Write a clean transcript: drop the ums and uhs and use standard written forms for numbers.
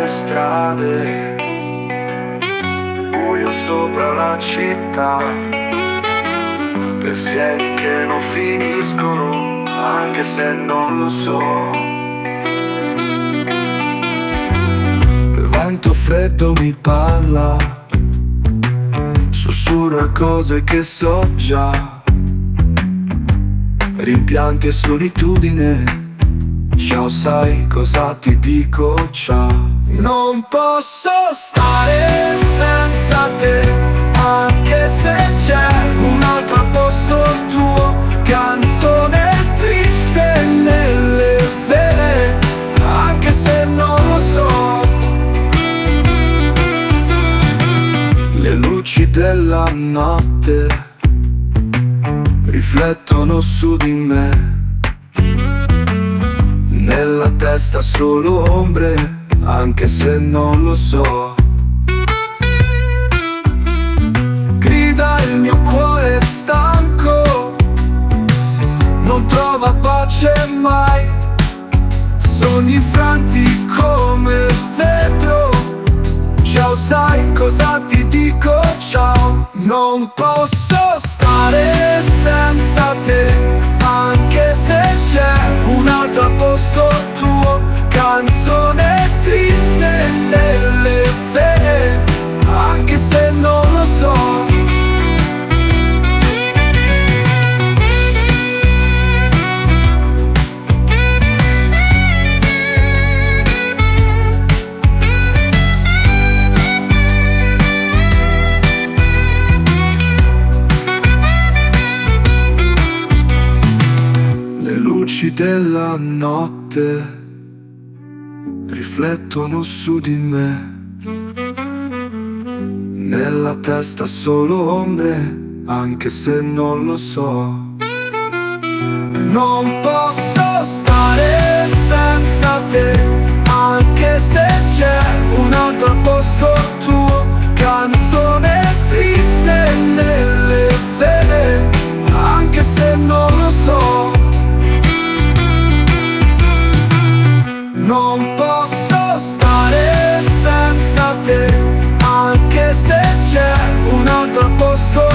le strade, buio sopra la città, pensieri che non finiscono, anche se non lo so. Il vento freddo mi parla, sussurra cose che so già, rimpianti e solitudine. Ciao, sai cosa ti dico? Ciao. Non posso stare senza te, anche se c'è un altro posto tuo. Canzone triste nelle vene, anche se non lo so. Le luci della notte riflettono su di me, nella testa solo ombre, anche se non lo so. Grida il mio cuore stanco, non trova pace mai. Sogni infranti come il vetro. Ciao, sai cosa ti dico? Ciao. Non posso stare senza te, anche se c'è un altro posto tuo. Canzone triste nelle vene, anche se non lo so. Le luci della notte riflettono su di me, nella testa solo ombre, anche se non lo so. Non posso stare senza te, anche se c'è un altro posto tuo. Canzone triste nelle vene, anche se non lo so. Non posso stare senza te, anche se c'è un altro posto